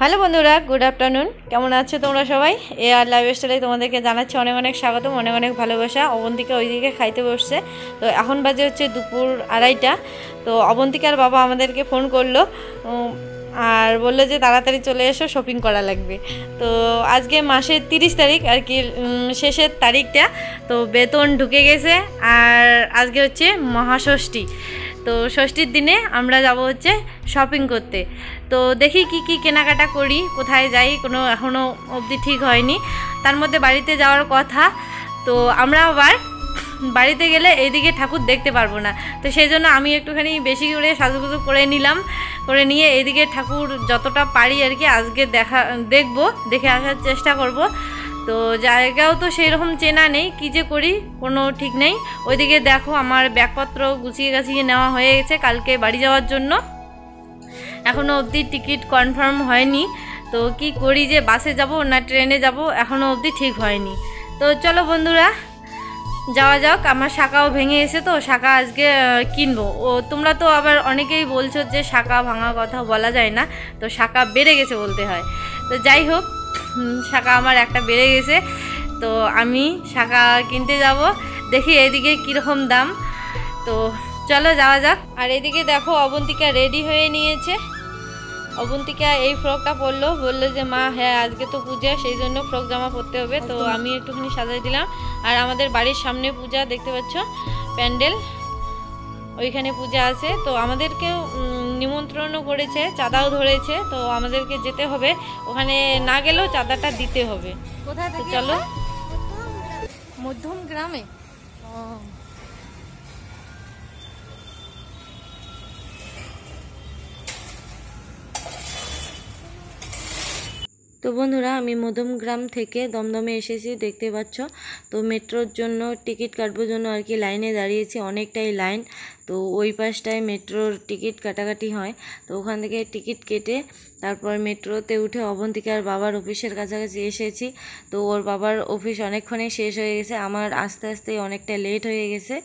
Hello বন্ধুরা, good afternoon. কেমন আছো তোমরা সবাই? আর লাইফস্টাইলে তোমাদেরকে জানাচ্ছি অনেক অনেক স্বাগতম, অনেক অনেক ভালোবাসা। অবন্তিকা ওইদিকে খাইতে বসছে। তো এখন বাজে হচ্ছে দুপুর 2:30। তো অবন্তিকার বাবা আমাদেরকে ফোন করলো আর বললো যে তাড়াতাড়ি চলে এসো, শপিং করা লাগবে। তো আজকে মাসের 30 তারিখ আর কি, শেষের তারিখটা। তো বেতন ঢুকে গেছে আর আজকে হচ্ছে মহাষষ্ঠী। তো ষষ্ঠীর দিনে আমরা যাব হচ্ছে শপিং করতে। তো দেখি কি কি কেনাকাটা করি, কোথায় যাই কোনো এখনও অবধি ঠিক হয়নি। তার মধ্যে বাড়িতে যাওয়ার কথা। তো আমরা আবার বাড়িতে গেলে এইদিকে ঠাকুর দেখতে পারবো না। তো সেই জন্য আমি একটুখানি বেশি করে সাজুগুজু করে নিলাম, করে নিয়ে এইদিকে ঠাকুর যতটা পারি আর কি আজকে দেখে আসার চেষ্টা করব। তো জায়গাও তো সেই রকম চেনা নেই, কী যে করি কোনো ঠিক নেই। ওইদিকে দেখো আমার ব্যাগপত্র গুছিয়ে গাছিয়ে নেওয়া হয়ে গেছে কালকে বাড়ি যাওয়ার জন্য। এখনও অবধি টিকিট কনফার্ম হয়নি। তো কি করি, যে বাসে যাব না ট্রেনে যাব এখনও অবধি ঠিক হয়নি। তো চলো বন্ধুরা যাওয়া যাক। আমার শাখাও ভেঙে এসে, তো শাখা আজকে কিনবো। ও তোমরা তো আবার অনেকেই বলছো যে শাখা ভাঙা কথা বলা যায় না, তো শাখা বেড়ে গেছে বলতে হয়। তো যাই হোক, শাখা আমার একটা বেড়ে গেছে। তো আমি শাখা কিনতে যাব, দেখি এদিকে কীরকম দাম। তো চলো যাওয়া যাক। আর এদিকে দেখো অবন্তিকা রেডি হয়ে নিয়েছে। অবন্তিকা এই ফ্রকটা বললো যে মা হ্যাঁ আজকে তো পূজা, সেই জন্য ফ্রক জামা পরতে হবে। তো আমি একটুখানি সাজাই দিলাম। আর আমাদের বাড়ির সামনে পূজা, দেখতে পাচ্ছ প্যান্ডেল, ওইখানে পূজা আছে। তো আমাদেরকেও নিমন্ত্রণও করেছে, চাঁদাও ধরেছে। তো আমাদেরকে যেতে হবে, ওখানে না গেলেও চাঁদাটা দিতে হবে। কোথায় থেকে? চলো, মধ্যম গ্রামে। তো বন্ধুরা আমি মধ্যমগ্রাম থেকে দমদমে এসেছি, দেখতে পাচ্ছ। তো মেট্রোর জন্য টিকিট কাটবার জন্য আর কি লাইনে দাঁড়িয়েছি, অনেকটাই লাইন। তো ওই পাশটায় মেট্রোর টিকিট কাটাকাটি হয়। তো ওখান থেকে টিকিট কেটে তারপর মেট্রোতে উঠে অবন্তিকার বাবার অফিসের কাছাকাছি এসেছি। তো ওর বাবার অফিস অনেকক্ষণই শেষ হয়ে গেছে, আমার আস্তে আস্তে অনেকটা লেট হয়ে গেছে।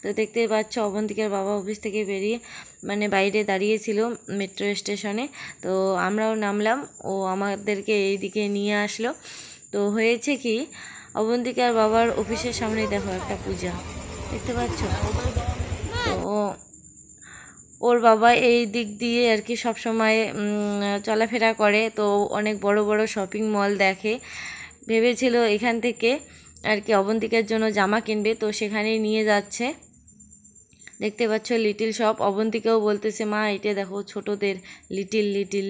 তো দেখতেই পাচ্ছ অবন্তিকার বাবা অফিস থেকে বেরিয়ে বাইরে দাঁড়িয়েছিল মেট্রো স্টেশনে। তো আমরাও নামলাম, ও আমাদেরকে এইদিকে নিয়ে আসলো। তো হয়েছে কি, অবন্তিকার বাবার অফিসের সামনে দেখো একটা পূজা, দেখতে পাচ্ছ। তো ওর বাবা এই দিক দিয়ে আর কি সবসময় চলাফেরা করে। তো অনেক বড় বড় শপিং মল দেখে। ভেবেছিল এখান থেকে আর কি অবন্তিকার জন্য জামা কিনবে, তো সেখানেই নিয়ে যাচ্ছে। দেখতে পাচ্ছ লিটিল শপ। অবন্তিকাও বলতেছে মা এটা দেখো ছোটদের লিটিল লিটিল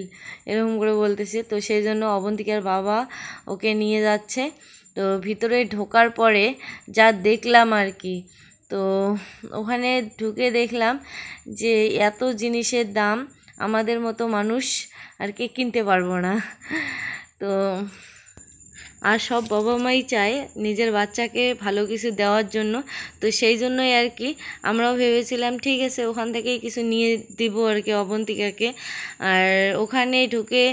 এরকম করে বলতেছে। তো সেই জন্য অবন্তিকার বাবা ওকে নিয়ে যাচ্ছে। তো ভিতরে ঢোকার পরে যা দেখলাম আর কি, তো ওখানে ঢুকে দেখলাম যে এত জিনিসের দাম আমাদের মতো মানুষ আর কি কিনতে পারবো না। তো আর সব বাবা মাই চায় নিজের বাচ্চাকে ভালো কিছু দেওয়ার জন্য। তো সেই জন্যই আর কি আমরাও ভেবেছিলাম ঠিক আছে ওখান থেকেই কিছু নিয়ে দিব আর কি অবন্তিকাকে। আর ওখানে ঢুকে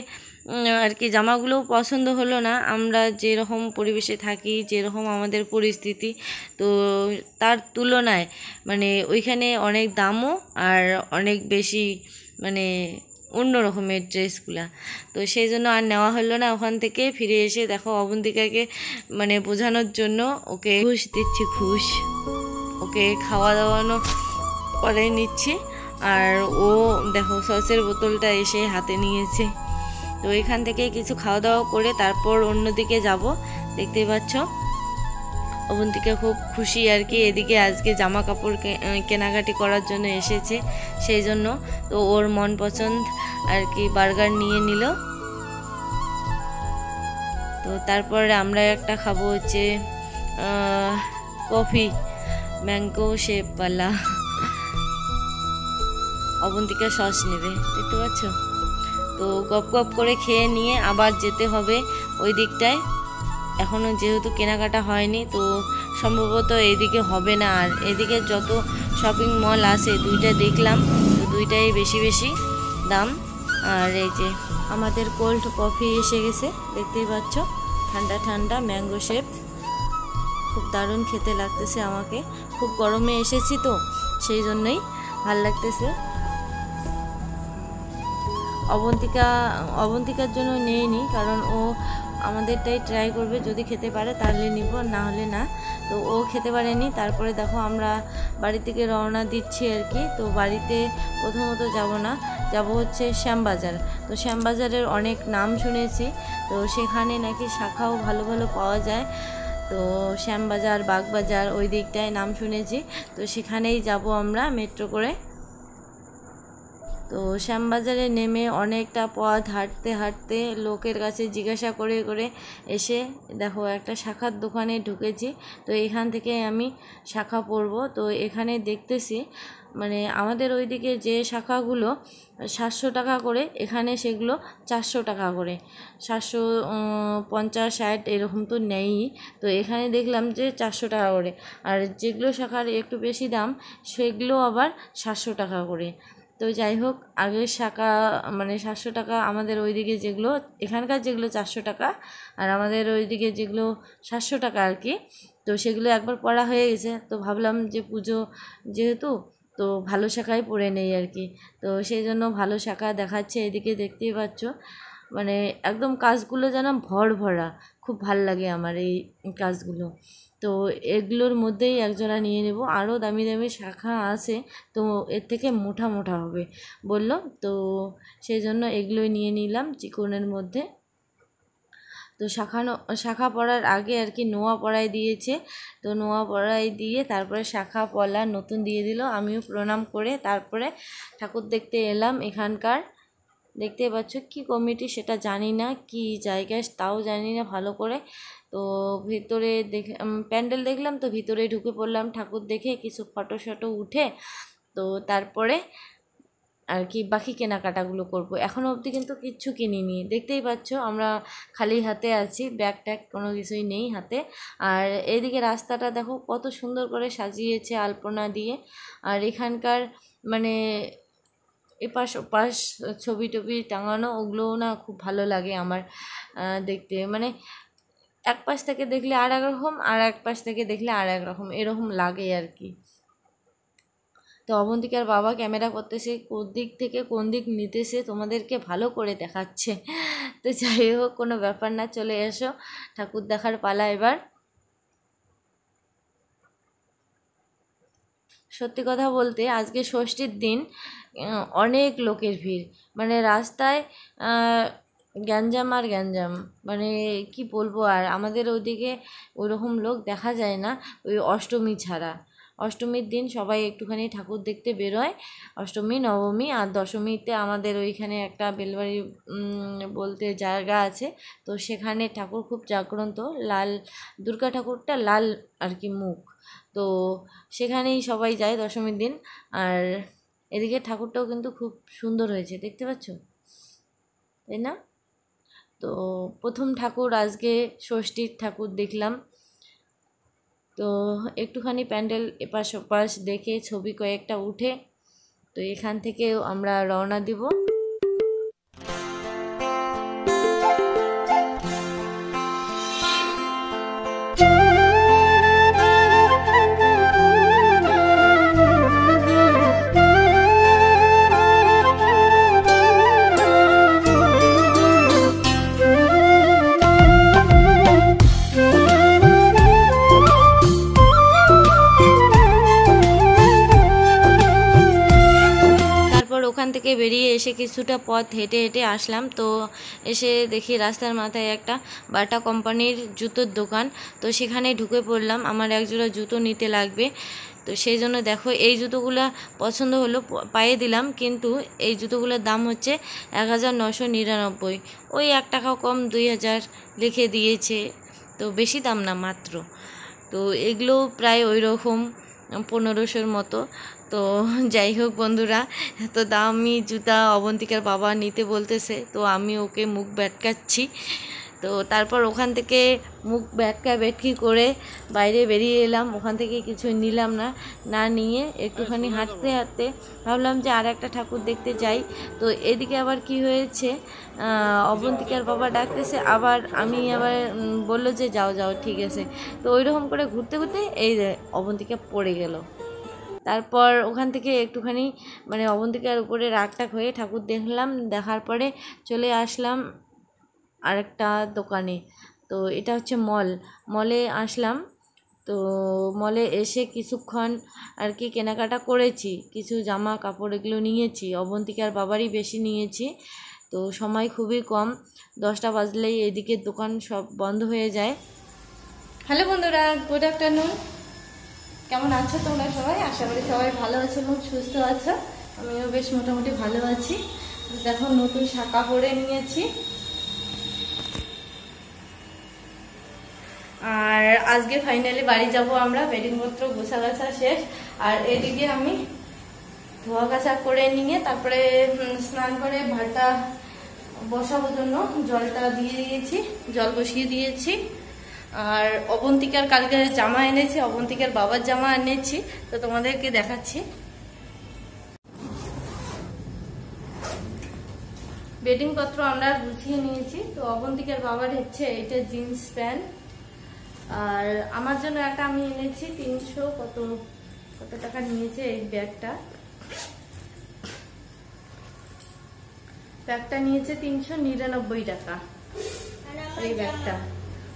আর কি জামাগুলো পছন্দ হলো না। আমরা যেরকম পরিবেশে থাকি, যেরকম আমাদের পরিস্থিতি, তো তার তুলনায় ওইখানে অনেক দামও আর অনেক বেশি অন্য রকমের ড্রেসগুলা। তো সেই জন্য আর নেওয়া হলো না। ওখান থেকে ফিরে এসে দেখো অবন্তিকাকে বোঝানোর জন্য ওকে ঘুষ দিচ্ছি, ওকে খাওয়া দাওয়ানো করে নিচ্ছি। আর ও দেখো সসের বোতলটা এসে হাতে নিয়েছে। তো এখান থেকে কিছু খাওয়া দাওয়া করে তারপর অন্যদিকে যাব। দেখতেই পাচ্ছ অবন্তিকা খুব খুশি আর কি, এদিকে আজকে জামা কাপড় কেনাকাটি করার জন্য এসেছে সেই জন্য। তো ওর মন পছন্দ আর কি বার্গার নিয়ে নিল। তো তারপরে আমরা একটা খাবো হচ্ছে কফি, ম্যাঙ্গো শেপওয়ালা। অবন্তিকা সস নেবে, দেখতে পাচ্ছ। তো গপ গপ করে খেয়ে নিয়ে আবার যেতে হবে ওই দিকটায়। এখনও যেহেতু কেনাকাটা হয়নি, তো সম্ভবত এদিকে হবে না। আর এদিকে যত শপিং মল আছে দুইটা দেখলাম, তো দুইটাই বেশি বেশি দাম। আর এই যে আমাদের কোল্ড কফি এসে গেছে, দেখতেই পাচ্ছ, ঠান্ডা ঠান্ডা ম্যাঙ্গো শেপ, খুব দারুণ খেতে লাগতেছে আমাকে। খুব গরমে এসেছি তো সেই জন্যই ভাল লাগতেছে। অবন্তিকার জন্য নেইনি, কারণ ও আমাদেরটাই ট্রাই করবে, যদি খেতে পারে তাহলে নিব, না হলে না। তো ও খেতে পারেনি। তারপরে দেখো আমরা বাড়ি থেকে রওনা দিচ্ছি আর কি। তো বাড়িতে প্রথমত যাব না, যাব হচ্ছে শ্যামবাজার। তো শ্যামবাজারের অনেক নাম শুনেছি, তো সেখানে নাকি শাখাও ভালো ভালো পাওয়া যায়। তো শ্যামবাজার, বাগবাজার ওই দিকটায় নাম শুনেছি, তো সেখানেই যাব আমরা মেট্রো করে। তো শ্যামবাজারে নেমে অনেকটা পথ হাঁটতে হাঁটতে লোকের কাছে জিজ্ঞাসা করে করে এসে দেখো একটা শাখার দোকানে ঢুকেছি। তো এখান থেকে আমি শাখা পরবো। তো এখানে দেখতেছি মানে আমাদের ওইদিকে যে শাখাগুলো 700 টাকা করে, এখানে সেগুলো 400 টাকা করে, 750, 60 এরকম তো নেয়ই। তো এখানে দেখলাম যে 400 টাকা করে, আর যেগুলো শাখার একটু বেশি দাম সেগুলো আবার 700 টাকা করে। তো যাই হোক, আগের শাখা মানে 700 টাকা, আমাদের ওইদিকে যেগুলো, এখানকার যেগুলো 400 টাকা, আর আমাদের ওইদিকে যেগুলো 700 টাকা আর কি। তো সেগুলো একবার পড়া হয়ে গেছে, তো ভাবলাম যে পুজো যেহেতু, তো ভালো শাখাই পরে নেই আর কি। তো সেই জন্য ভালো শাখা দেখাচ্ছে, এদিকে দেখতেই পাচ্ছ, মানে একদম কাজগুলো যেন ভরা, খুব ভাল লাগে আমার এই কাজগুলো। তো এগুলোর মধ্যেই একজোড়া নিয়ে নেব, আরও দামি দামি শাখা আছে, তো এর থেকে মোটা মোটা হবে বলল, তো সেই জন্য এগুলোই নিয়ে নিলাম চিকনের মধ্যে। তো শাখা পড়ার আগে আর কি নোয়া পড়াই দিয়েছে, তো নোয়া পড়াই দিয়ে তারপরে শাখা পলা নতুন দিয়ে দিল। আমিও প্রণাম করে তারপরে ঠাকুর দেখতে এলাম। এখানকার দেখতে পাচ্ছ কি কমিটি সেটা জানি না, কি জায়গায় তাও জানি না ভালো করে। তো ভিতরে প্যান্ডেল দেখলাম, তো ভিতরে ঢুকে পড়লাম ঠাকুর দেখে, কিছু ফটো উঠে তো তারপরে আর কি বাকি কেনাকাটাগুলো করব। এখনও অবধি কিন্তু কিচ্ছু কিনিনি, দেখতেই পাচ্ছ আমরা খালি হাতে আছি, ব্যাগ ট্যাগ কোনো কিছুই নেই হাতে। আর এইদিকে রাস্তাটা দেখো কত সুন্দর করে সাজিয়েছে আলপনা দিয়ে। আর এখানকার মানে এপাশ ওপাশ ছবি টবি টাঙানো, ওগুলোও না খুব ভালো লাগে আমার দেখতে। মানে এক পাশ থেকে দেখলে আর এক রকম, আর এক পাশ থেকে দেখলে আর এক রকম, এরকম লাগে আর কি। তো অবন্তিকার বাবা ক্যামেরা করতেছে, কোন দিক থেকে কোন দিক নিতেছে তোমাদেরকে ভালো করে দেখাচ্ছে। তো যাই হোক, কোনো ব্যাপার না, চলে এসো, ঠাকুর দেখার পালা এবার। সত্যি কথা বলতে আজকে ষষ্ঠীর দিন অনেক লোকের ভিড়, মানে রাস্তায় গ্যাঞ্জাম আর গ্যাঞ্জাম, মানে কি বলবো। আর আমাদের ওইদিকে ওইরকম লোক দেখা যায় না, ওই অষ্টমী ছাড়া। অষ্টমীর দিন সবাই একটুখানি ঠাকুর দেখতে বেরোয়, অষ্টমী, নবমী আর দশমীতে আমাদের ওইখানে একটা বেলবাড়ি বলতে জায়গা আছে, তো সেখানে ঠাকুর খুব জাগ্রত, লাল দুর্গা ঠাকুরটা লাল আর কি মুখ, তো সেখানেই সবাই যায় দশমীর দিন। আর এদিকে ঠাকুরটাও কিন্তু খুব সুন্দর হয়েছে, দেখতে পাচ্ছ, তাই না? তো প্রথম ঠাকুর আজকে ষষ্ঠীর ঠাকুর দেখলাম। তো একটুখানি প্যান্ডেল এপাশ ওপাশ দেখে ছবি কয়েকটা উঠে তো এখান থেকেও আমরা রওনা দিব। ওখান থেকে বেরিয়ে এসে কিছুটা পথ হেঁটে হেঁটে আসলাম, তো এসে দেখি রাস্তার মাথায় একটা বাটা কোম্পানির জুতোর দোকান, তো সেখানে ঢুকে পড়লাম, আমার একজোড়া জুতো নিতে লাগবে। তো সেই জন্য দেখো এই জুতোগুলো পছন্দ হলো, পায়ে দিলাম, কিন্তু এই জুতোগুলোর দাম হচ্ছে 1999, ওই 1 টাকা কম 2000 লিখে দিয়েছে, তো বেশি দাম না মাত্র। তো এগুলো প্রায় ওই রকম 1500-র মতো। তো যাই হোক বন্ধুরা, এত দামি জুতা অবন্তিকার বাবা নিতে বলতেছে, তো আমি ওকে মুখ ব্যাটকাচ্ছি। তো তারপর ওখান থেকে মুখ ব্যাটকি করে বাইরে বেরিয়ে এলাম, ওখান থেকে কিছু নিলাম না নিয়ে একটুখানি হাঁটতে হাঁটতে ভাবলাম যে আর একটা ঠাকুর দেখতে যাই। তো এদিকে আবার কি হয়েছে, অবন্তিকার বাবা ডাকতেছে, আবার আমি আবার বললো যে যাও ঠিক আছে। তো ওই রকম করে ঘুরতে ঘুরতে এই অবন্তিকা পড়ে গেল। তারপর ওখান থেকে একটুখানি মানে অবন্তিকার উপরে রাগটাগ হয়ে ঠাকুর দেখলাম, দেখার পরে চলে আসলাম আরেকটা দোকানে। তো এটা হচ্ছে মলে আসলাম। তো মলে এসে কিছুক্ষণ আর কি কেনাকাটা করেছি, কিছু জামা কাপড় এগুলো নিয়েছি, অবন্তিকার বাবারই বেশি নিয়েছি। তো সময় খুবই কম, 10টা বাজলেই এদিকে দোকান সব বন্ধ হয়ে যায়। হ্যালো বন্ধুরা, গুড আফটারনুন। কেমন আছো তোমরা সবাই? আশা করি সবাই ভালো আছো এবং সুস্থ আছো। আমিও বেশ মোটামুটি ভালো আছি। দেখো নতুন শাঁখা পরে নিয়েছি। আর আজকে ফাইনালি বাড়ি যাব আমরা, বেডিংপত্র গোছা গাছা শেষ। আর এদিকে আমি ধোয়া কাচা করে নিয়ে তারপরে স্নান করে ভাতটা বসানোর জন্য জলটা দিয়ে দিয়েছি, জল বসিয়ে দিয়েছি। আর অবন্তিকার কালকে জামা এনেছি, অবন্তিকার বাবার জামা এনেছি, তো তোমাদেরকে দেখাচ্ছি। বেডিংপত্র আমরা গুছিয়ে নিয়েছি। তো অবন্তিকার বাবার হচ্ছে এটা জিন্স প্যান্ট, আর আমার জন্য একটা আমি এনেছি 300 কত টাকা নিয়েছে এই ব্যাগটা নিয়েছে 399 টাকা। এই ব্যাগটা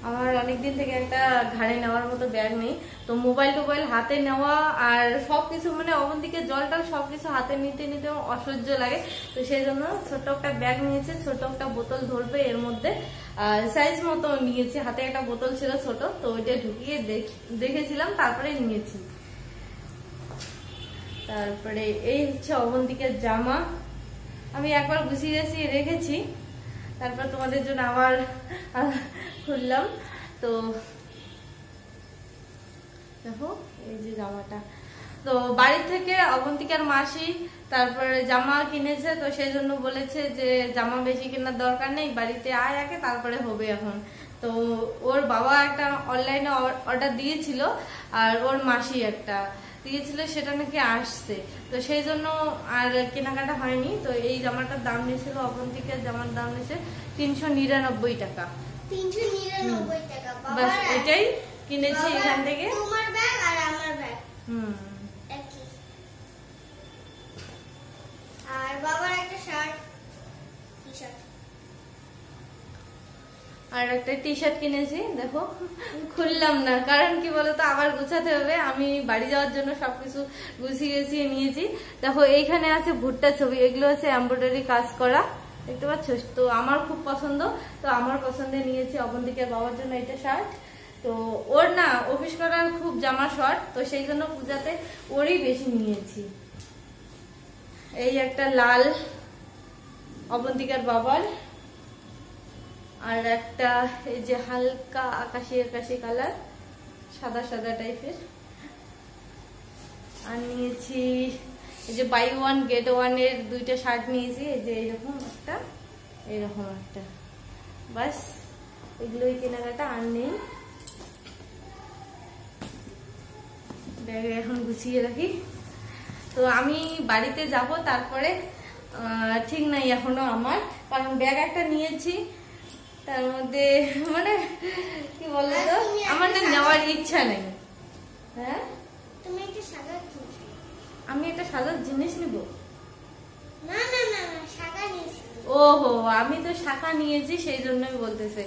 আমার অনেকদিন থেকে একটা ঘাড়ে নেওয়ার মতো ব্যাগ নেই, তো মোবাইল হাতে নেওয়া আর সবকিছু মানে অবন্তিকে জল টল সবকিছু হাতে নিতে নিতে অসহ্য লাগে। তো সেই জন্য ছোট একটা ব্যাগ নিয়েছে, ছোট একটা বোতল ধরবে এর মধ্যে, আর সাইজ মতো নিয়েছি। হাতে একটা বোতল ছিল ছোট, তো ওইটা ঢুকিয়ে দেখেছিলাম, তারপরে নিয়েছি। তারপরে এই হচ্ছে অবন্তিকের জামা, আমি একবার গুছিয়ে রেখেছি, তারপর তোমাদের জন্য আবার খুললাম। তো দেখো এই যে জামাটা, তো বাড়ি থেকে অবন্তিকার মাসি তারপরে জামা কিনেছে, তো সেই জন্য বলেছে যে জামা বেশি কেনার দরকার নেই, বাড়িতে আয় আগে তারপরে হবে এখন। তো ওর বাবা একটা অনলাইনে অর্ডার দিয়েছিল, আর ওর মাসি একটা দিয়েছিল, সেটা নাকি আসছে, তো সেই জন্য আর কেনাকাটা হয়নি। তো এই জামাটার দাম নিয়েছিল, অবন্তিকার জামার দাম নিয়েছে 399 টাকা। 399 টাকা, বাস এটাই কিনেছি এখান থেকে। তোমার ব্যাগ আর আমার ব্যাগ একই। আর বাবার একটা শার্ট, টি-শার্ট, আর একটা টি-শার্ট কিনেছি। দেখো খুললাম না, কারণ কি বলতো আবার গুছাতে হবে, আমি বাড়ি যাওয়ার জন্য সবকিছু গুছিয়ে নিয়েছি। দেখো এইখানে আছে ভুট্টা ছবি, এগুলো হচ্ছে এমব্রয়ডারি কাজ করা, দেখতে পাচ্ছ? তো আমার খুব পছন্দ, তো আমার পছন্দে নিয়েছি। অবন্তিকার বাবার জন্য এটা শার্ট, তো ওর না অফিস করার খুব জামা শর্ট, তো সেই জন্য পূজাতে ওরই বেশি নিয়েছি। এই একটা লাল অবন্তিকার বাবার, আর একটা এই যে হালকা আকাশি কালার, সাদা টাইপের। আর নিয়েছি এই যে বাই ওয়ান গেট ওয়ান এর 2টা শার্ট নিয়েছি, এই যে এইরকম একটা, বাস এগুলোই কেনাকাটা, আর নেই। ব্যাগে এখন গুছিয়ে রাখি। তো আমি বাড়িতে যাব, তারপরে ঠিক নাই এখনো আমার, কারণ ব্যাগ একটা নিয়েছি, তার মধ্যে মানে কি বলতো আমার না নেওয়ার ইচ্ছা নেই। হ্যাঁ, তুমি একটা সাদা জিনিস, আমি একটা সাদা জিনিস নিব? না শাখা নিয়েছি। ওহো, আমি তো শাখা নিয়েছি, সেই জন্যই বলতেছে।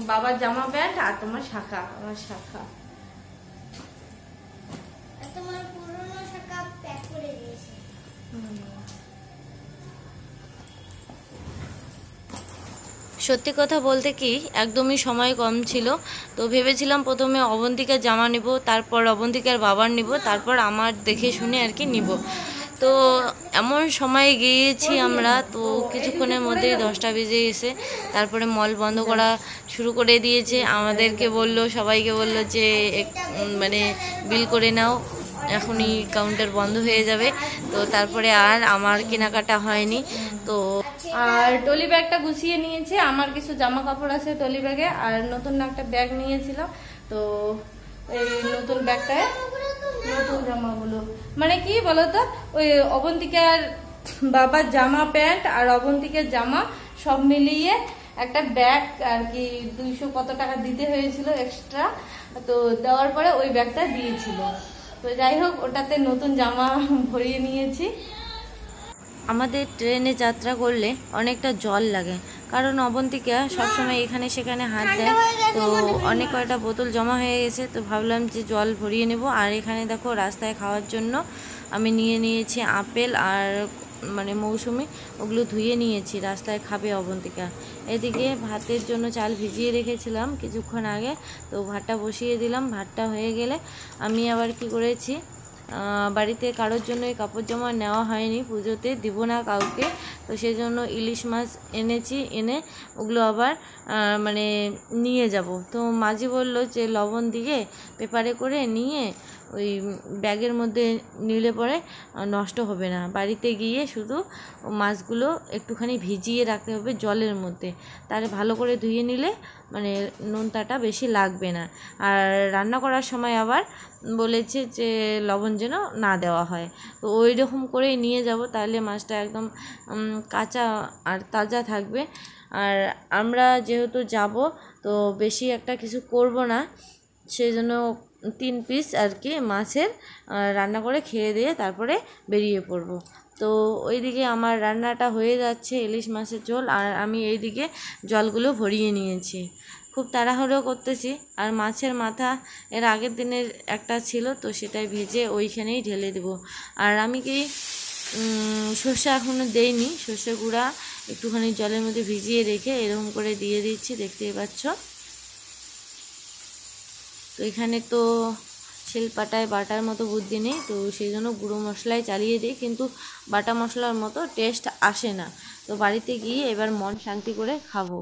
বাবার জামা প্যান্ট আর তোমার শাখা, আমার শাখা। তোমার পুরনো শাখা প্যাক করে দিয়েছে। সত্যি কথা বলতে কি একদমই সময় কম ছিল, তো ভেবেছিলাম প্রথমে অবন্তিকার জামা নিব, তারপর অবন্তিকার বাবার নিব, তারপর আমার দেখে শুনে আর কি নিব। তো এমন সময় গিয়েছি আমরা, তো কিছুক্ষণের মধ্যেই 10টা বেজে গেছে। তারপরে মল বন্ধ করা শুরু করে দিয়েছে, আমাদেরকে বললো, সবাইকে বললো যে মানে বিল করে নাও, এখনই কাউন্টার বন্ধ হয়ে যাবে। তো তারপরে আর আমার কেনাকাটা হয়নি। তো আর টলি ব্যাগটা গুছিয়ে নিয়েছি, আমার কিছু জামা কাপড় আছে টলি ব্যাগে, আর নতুন একটা ব্যাগ নিয়েছিলাম। তো এই নতুন ব্যাগটায় নতুন জামাগুলো মানে কি বলতো, ওই অবন্তিকার বাবার জামা প্যান্ট আর অবন্তিকার জামা সব মিলিয়ে একটা ব্যাগ আর কি 200 কত টাকা দিতে হয়েছিল এক্সট্রা, তো দেওয়ার পরে ওই ব্যাগটা দিয়েছিল। তো যাই হোক, ওটাতে নতুন জামা ভরিয়ে নিয়েছি। আমাদের ট্রেনে যাত্রা করলে অনেকটা জল লাগে, কারণ অবন্তিকা সবসময় এখানে সেখানে হাত দেয়। তো অনেক কয়টা বোতল জমা হয়ে গেছে, তো ভাবলাম যে জল ভরিয়ে নেব। আর এখানে দেখো রাস্তায় খাওয়ার জন্য আমি নিয়ে নিয়েছি আপেল আর মানে মৌসুমি, ওগুলো ধুয়ে নিয়েছি, রাস্তায় খাবে অবন্তিকা। এদিকে ভাতের জন্য চাল ভিজিয়ে রেখেছিলাম কিছুক্ষণ আগে, তো ভাতটা বসিয়ে দিলাম। ভাতটা হয়ে গেলে আমি আবার কি করেছি, বাড়িতে কারোর জন্য কাপড় জামা নেওয়া হয়নি, পুজোতে দিব না কাউকে, তো সেই জন্য ইলিশ মাছ এনেছি, এনে ওগুলো আবার মানে নিয়ে যাব। তো মাঝি বলল যে লবণ দিয়ে পেপারে করে নিয়ে ওই ব্যাগের মধ্যে নিলে পরে নষ্ট হবে না, বাড়িতে গিয়ে শুধু মাছগুলো একটুখানি ভিজিয়ে রাখতে হবে জলের মধ্যে, তাহলে ভালো করে ধুয়ে নিলে মানে নোনতাটা বেশি লাগবে না। আর রান্না করার সময় আবার বলেছে যে লবণ যেন না দেওয়া হয়, তো ওই রকম করেই নিয়ে যাব, তাহলে মাছটা একদম কাঁচা আর তাজা থাকবে। আর আমরা যেহেতু যাব, তো বেশি একটা কিছু করব না, সেই জন্য 3 পিস আর কি মাছের রান্না করে খেয়ে দিয়ে তারপরে বেরিয়ে পড়ব। তো ওইদিকে আমার রান্নাটা হয়ে যাচ্ছে, ইলিশ মাছের ঝোল, আর আমি এইদিকে জলগুলো ভরিয়ে নিয়েছি। খুব তাড়াহুড়ো করতেছি। আর মাছের মাথা এর আগের দিনের একটা ছিল, তো সেটাই ভেজে ওইখানেই ঢেলে দেব। আর আমি কি সর্ষে এখনও দেইনি, সর্ষে গুঁড়া একটুখানি জলের মধ্যে ভিজিয়ে রেখে এরকম করে দিয়ে দিচ্ছি, দেখতেই পাচ্ছ। তো এখানে তো শিলপাটায় বাটার মতো বুদ্ধি নেই, তো সেই জন্য গুঁড়ো মশলাই চালিয়ে দিই, কিন্তু বাটা মশলার মতো টেস্ট আসে না। তো বাড়িতে গিয়ে এবার মন শান্তি করে খাবো।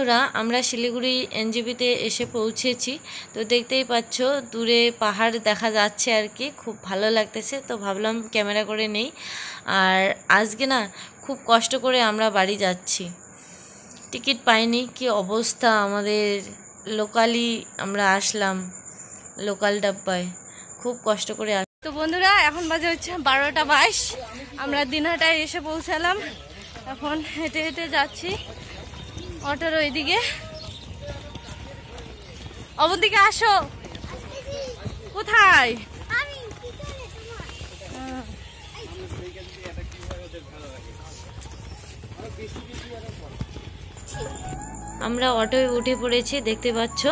বন্ধুরা আমরা শিলিগুড়ি এনজেপিতে এসে পৌঁছেছি। তো দেখতেই পাচ্ছ দূরে পাহাড় দেখা যাচ্ছে আর কি, খুব ভালো লাগতেছে। তো ভাবলাম ক্যামেরা করে নেই। আর আজকে না খুব কষ্ট করে আমরা বাড়ি যাচ্ছি, টিকিট পাইনি, কি অবস্থা আমাদের। লোকালি আমরা আসলাম, লোকাল ডাব্বায়, খুব কষ্ট করে তো বন্ধুরা এখন বাজে হচ্ছে 12:22। আমরা দিনহাটায় এসে পৌঁছালাম। এখন হেঁটে হেঁটে যাচ্ছি অটোর ওইদিকে। অবদিকে আসো। কোথায়? আমরা অটোয় উঠে পড়েছি, দেখতে পাচ্ছ।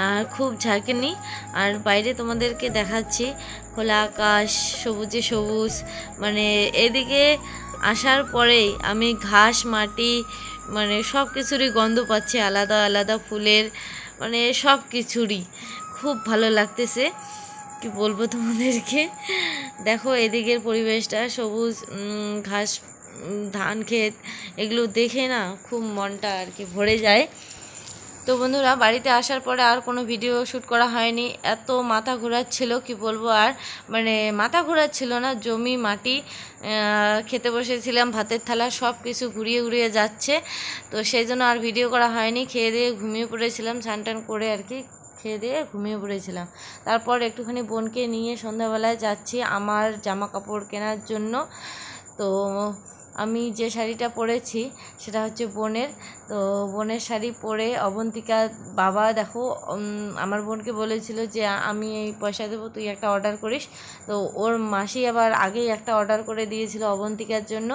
আর খুব ঝাঁকেনি। আর বাইরে তোমাদেরকে দেখাচ্ছি খোলা আকাশ, সবুজে সবুজ। মানে এদিকে আসার পরেই আমি ঘাস, মাটি, মানে সব কিছুরই গন্ধ পাচ্ছি, আলাদা আলাদা ফুলের, মানে সব কিছুরই খুব ভালো লাগতেছে। কি বলবো তোমাদেরকে। দেখো এদিকের পরিবেশটা, সবুজ ঘাস, ধান ক্ষেত, এগুলো দেখে না খুব মনটা আর কি ভরে যায়। তো বন্ধুরা বাড়িতে আসার পরে আর কোনো ভিডিও শ্যুট করা হয়নি, এত মাথা ঘোরাচ্ছিল কি বলবো। আর মানে মাথা ঘোরাচ্ছিল না, জমি মাটি, খেতে বসেছিলাম, ভাতের থালা সব কিছু ঘুরিয়ে ঘুরিয়ে যাচ্ছে। তো সেই জন্য আর ভিডিও করা হয়নি। খেয়ে দিয়ে ঘুমিয়ে পড়েছিলাম, স্নান টান করে আর কি, খেয়ে দিয়ে ঘুমিয়ে পড়েছিলাম। তারপর একটুখানি বোনকে নিয়ে সন্ধ্যাবেলায় যাচ্ছি আমার জামা কাপড় কেনার জন্য। তো আমি যে শাড়িটা পরেছি সেটা হচ্ছে বোনের। তো বোনের শাড়ি পরে অবন্তিকা বাবা দেখো আমার বোনকে বলেছিল যে আমি এই পয়সা দেবো, তুই একটা অর্ডার করিস। তো ওর মাসি আবার আগেই একটা অর্ডার করে দিয়েছিল অবন্তিকার জন্য।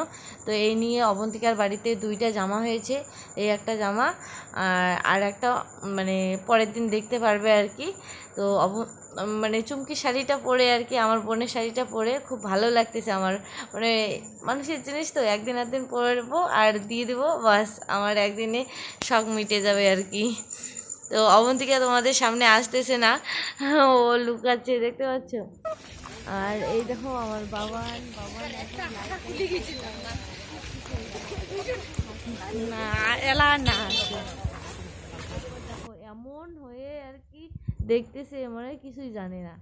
তো এই নিয়ে অবন্তিকার বাড়িতে 2টা জামা হয়েছে, এই একটা জামা আর একটা মানে পরের দিন দেখতে পারবে আর কি। তো মানে চুমকি শাড়িটা পরে আর কি, আমার বোনের শাড়িটা পরে খুব ভালো লাগতেছে আমার। মানে মানুষের জিনিস তো একদিন পরবো আর দিয়ে দেবো, বাস আমার একদিনে শখ মিটে যাবে আর কি। তো অবন্তিকা তোমাদের সামনে আসতেছে না, ও লুকাচ্ছে, দেখতে পাচ্ছ। আর এই দেখো আমার বাবান না এলা না আছে, দেখো এমন হয়ে আর কি দেখতেছে, মনে হয় কিছুই জানে না।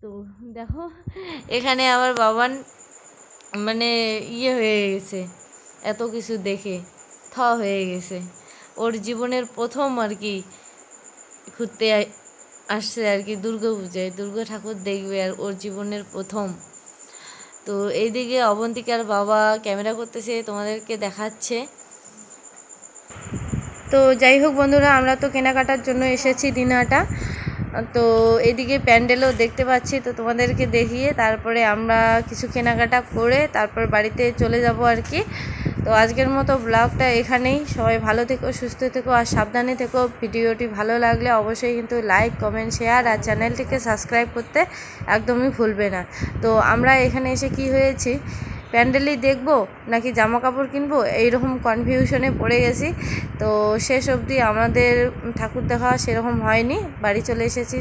তো দেখো এখানে আমার বাবান মানে ইয়ে হয়ে গেছে, এত কিছু দেখে হয়ে গেছে। ওর জীবনের প্রথম আর কি ঘুরতে আসছে আর কি, দুর্গা পূজায় দুর্গা ঠাকুর দেখবে, আর ওর জীবনের প্রথম। তো এইদিকে অবন্তিকার বাবা ক্যামেরা করতেছে, তোমাদেরকে দেখাচ্ছে। তো যাই হোক বন্ধুরা, আমরা তো কেনাকাটার জন্য এসেছি দিনহাটা। তো এদিকে প্যান্ডেলও দেখতে পাচ্ছি, তো তোমাদেরকে দেখিয়ে তারপরে আমরা কিছু কেনাকাটা করে তারপর বাড়িতে চলে যাব আর কি। তো আজকের মতো ব্লগটা এখানেই। সবাই ভালো থেকো, সুস্থ থেকো আর সাবধানে থেকো। ভিডিওটি ভালো লাগলে অবশ্যই কিন্তু লাইক, কমেন্ট, শেয়ার আর চ্যানেলটিকে সাবস্ক্রাইব করতে একদমই ভুলবে না। তো আমরা এখানে এসে কি হয়েছি, প্যান্ডেলই দেখবো নাকি জামা কাপড় কিনবো, এইরকম কনফিউশনে পড়ে গেছি। তো শেষ অবধি আমাদের ঠাকুর দেখা সেরকম হয়নি, বাড়ি চলে এসেছি।